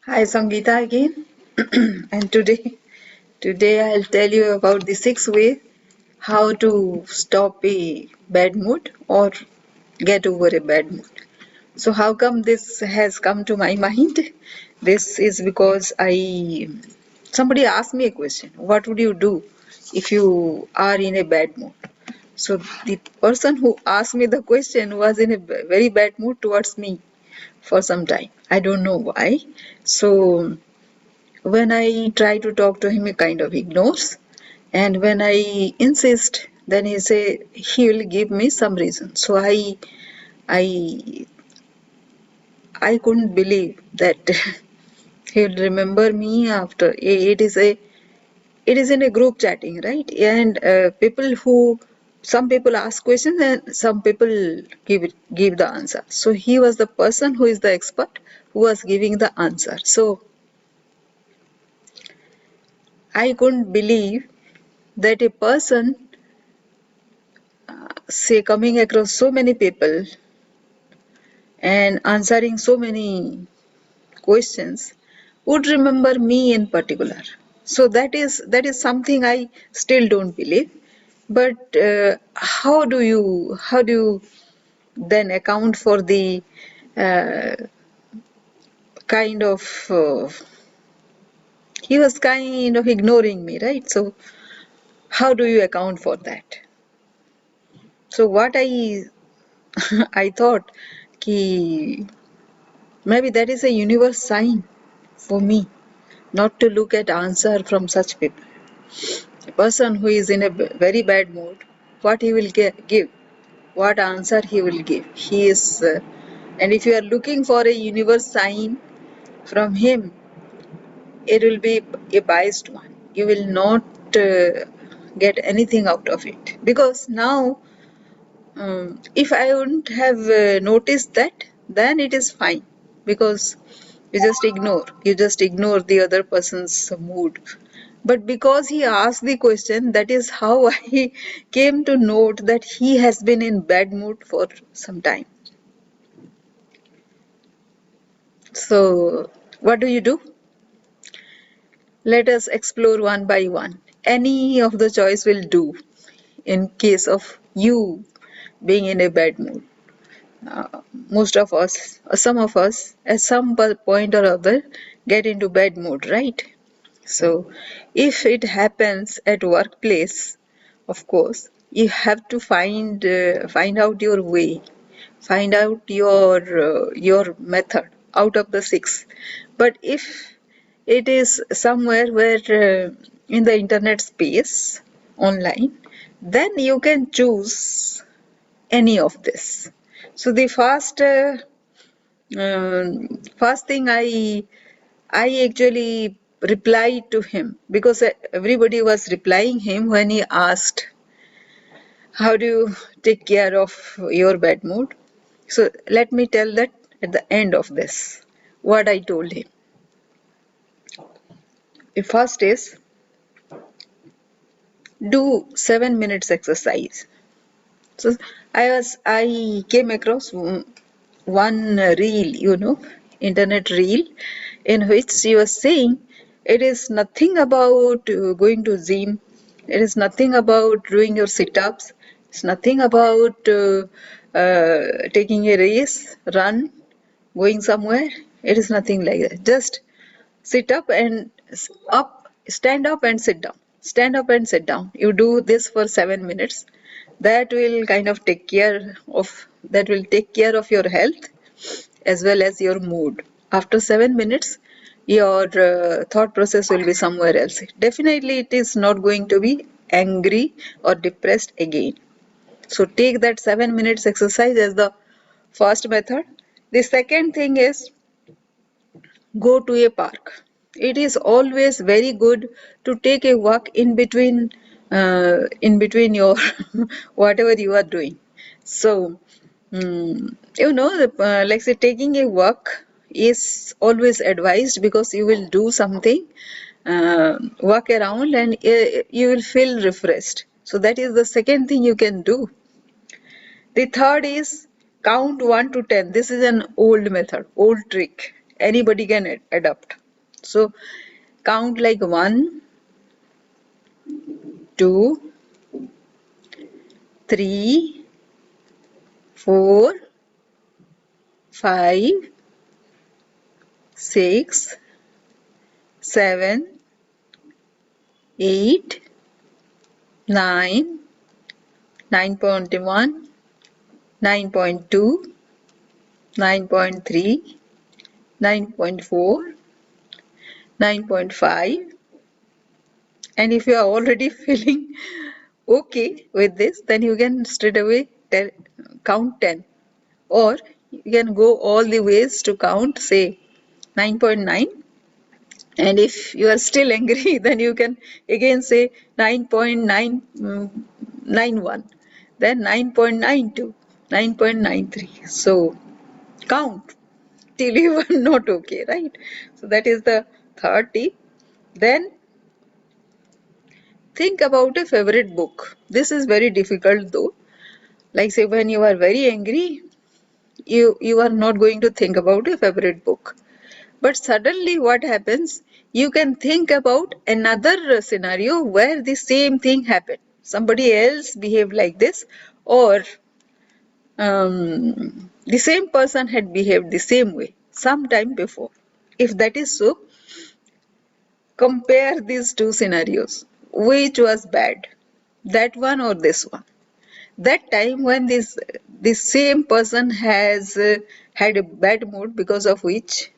Hi Sangeeta again. And today I'll tell you about the 6 way how to stop a bad mood or get over a bad mood. So how come this has come to my mind? This is because somebody asked me a question. What would you do if you are in a bad mood? So the person who asked me the question was in a very bad mood towards me for some time. I don't know why. So when I try to talk to him, he kind of ignores. And when I insist, then he will give me some reason. So I I couldn't believe that he will remember me after. It is in a group chatting, right? And some people ask questions and some people give the answer. So he was the person who is the expert who was giving the answer. So I couldn't believe that a person, say, coming across so many people and answering so many questions would remember me in particular. So that is something I still don't believe. But how do you then account for the uh, kind of he was kind of ignoring me, right? So how do you account for that? So what I I thought ki maybe that is a universe sign for me not to look at answer from such people. A person who is in a very bad mood, what he will give, what answer he will give. And if you are looking for a universe sign from him, it will be a biased one. You will not get anything out of it because now, if I wouldn't have noticed that, then it is fine because you just ignore the other person's mood. But because he asked the question, that is how I came to note that he has been in bad mood for some time. So, what do you do? Let us explore one by one. Any of the choice will do in case of you being in a bad mood. Most of us, some of us, at some point or other, get into bad mood, right? So, if it happens at workplace, of course, you have to find out your way, find out your method out of the 6. But if it is somewhere where in the internet space, online, then you can choose any of this. So the first thing I actually replied to him because everybody was replying him when he asked, "How do you take care of your bad mood?" So let me tell that at the end of this, what I told him. The first is do 7 minutes exercise. So I came across one reel, internet reel, in which she was saying it is nothing about going to gym, it is nothing about doing your sit-ups, it's nothing about taking a race, run, going somewhere. It is nothing like that. Just sit up and stand up and sit down. Stand up and sit down. You do this for 7 minutes. That will take care of your health as well as your mood. After 7 minutes, your thought process will be somewhere else. Definitely, it is not going to be angry or depressed again. So take that 7 minutes exercise as the first method. The second thing is go to a park. It is always very good to take a walk in between your whatever you are doing. So, like say taking a walk is always advised because you will do something, walk around and you will feel refreshed. So that is the second thing you can do. The third is count 1 to 10. This is an old method, old trick. Anybody can adapt. So count like 1, 2, 3, 4, 5, 6, 7, 8, 9, 9.1, 9.2, 9.3, 9.4, 9.5, and if you are already feeling okay with this, then you can straight away count 10, or you can go all the ways to count, say 9.9, and if you are still angry, then you can again say 9.991, then 9.92, 9.93. So count till you are not okay, right? So that is the third tip. Then think about a favorite book. This is very difficult though. Like say when you are very angry, you are not going to think about a favorite book. But suddenly what happens? You can think about another scenario where the same thing happened. Somebody else behaved like this, or the same person had behaved the same way sometime before. If that is so, compare these two scenarios. Which was bad? That one or this one? That time when this same person has had a bad mood because of which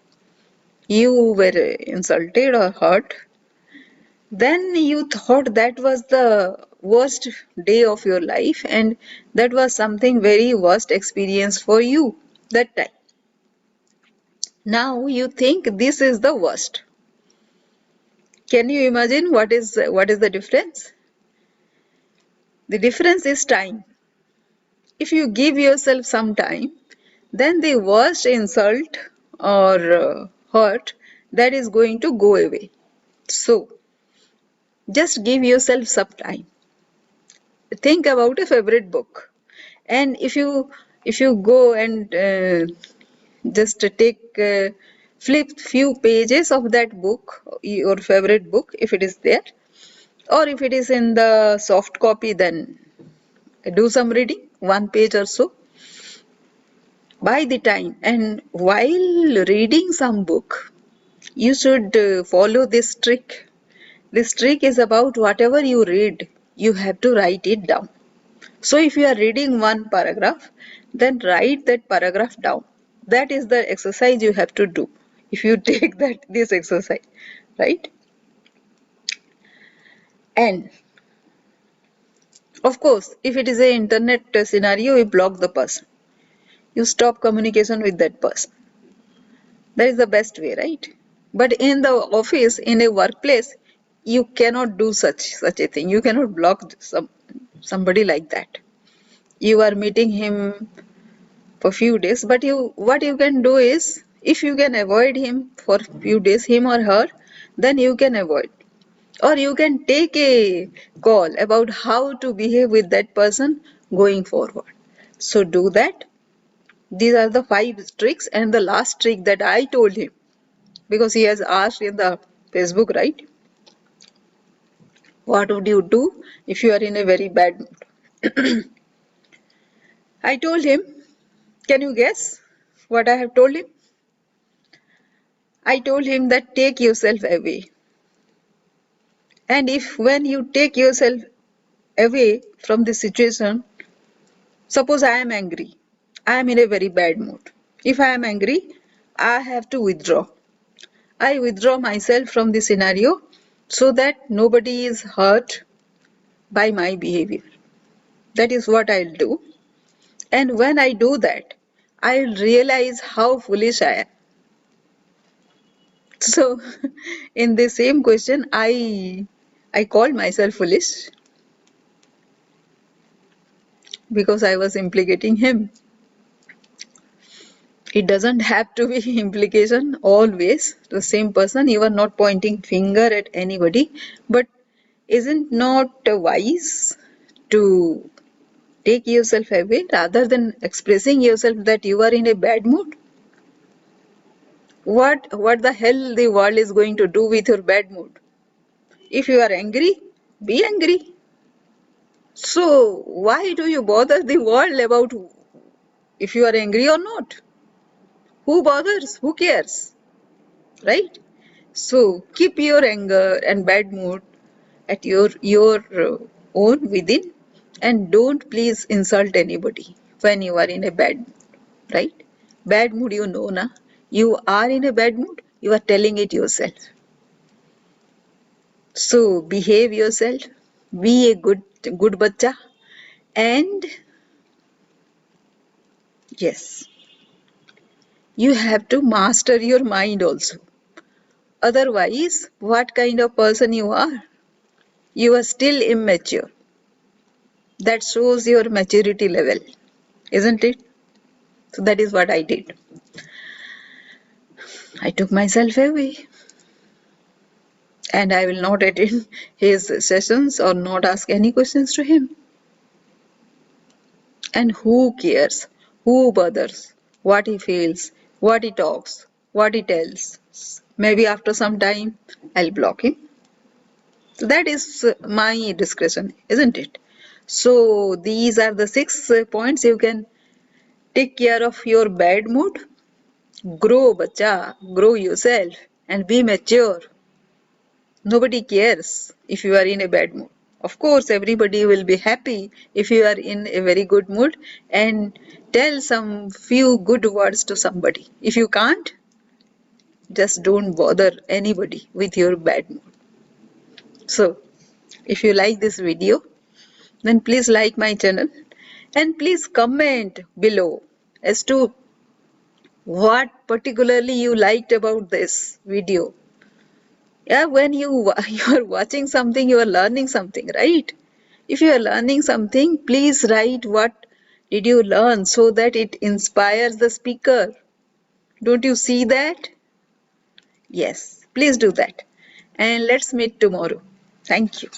you were insulted or hurt, then you thought that was the worst day of your life, and that was something very worst experience for you that time. Now you think this is the worst. Can you imagine what is the difference? The difference is time. If you give yourself some time, then the worst insult or hurt, that is going to go away. So just give yourself some time. Think about a favorite book, and if you go and just take flip few pages of that book, your favorite book, if it is there, or if it is in the soft copy, then do some reading, 1 page or so. By the time, and while reading some book, you should follow this trick. This trick is about whatever you read, you have to write it down. So if you are reading one paragraph, then write that paragraph down. That is the exercise you have to do. If you take this exercise, right? And of course, if it is an internet scenario, you block the person. You stop communication with that person. That is the best way, right? But in the office, in a workplace, you cannot do such a thing. You cannot block somebody like that. You are meeting him for few days, but what you can do is, if you can avoid him for few days, him or her, then you can avoid, or you can take a call about how to behave with that person going forward. So do that. These are the 5 tricks, and the last trick that I told him, because he has asked in the Facebook, right? What would you do if you are in a very bad mood? I told him, can you guess what I have told him? I told him that take yourself away. And if when you take yourself away from the situation, suppose I am angry, I am in a very bad mood. If I am angry, I have to withdraw. I withdraw myself from the scenario so that nobody is hurt by my behavior. That is what I'll do. And when I do that, I'll realize how foolish I am. So, in the same question, I called myself foolish because I was implicating him. It doesn't have to be implication always the same person. You are not pointing finger at anybody, but isn't not wise to take yourself away rather than expressing yourself that you are in a bad mood? What the hell the world is going to do with your bad mood? If you are angry, be angry. So why do you bother the world about if you are angry or not? Who bothers? Who cares? Right? So keep your anger and bad mood at your own within, and don't please insult anybody when you are in a bad mood, right? Bad mood, you know na. You are in a bad mood, you are telling it yourself. So behave yourself, be a good bacha, and yes, you have to master your mind also. Otherwise, what kind of person you are? You are still immature. That shows your maturity level, isn't it? So that is what I did. I took myself away, and I will not attend his sessions or not ask any questions to him. And who cares? Who bothers? What he feels, what he talks, what he tells. Maybe after some time, I'll block him. So that is my discretion, isn't it? So these are the 6 points you can take care of your bad mood. Grow, bacha, grow yourself and be mature. Nobody cares if you are in a bad mood. Of course, everybody will be happy if you are in a very good mood and tell some few good words to somebody. If you can't, just don't bother anybody with your bad mood. So, if you like this video, then please like my channel and please comment below as to what particularly you liked about this video. Yeah, when you are watching something, you are learning something, right? If you are learning something, please write what did you learn so that it inspires the speaker. Don't you see that? Yes, please do that. And let's meet tomorrow. Thank you.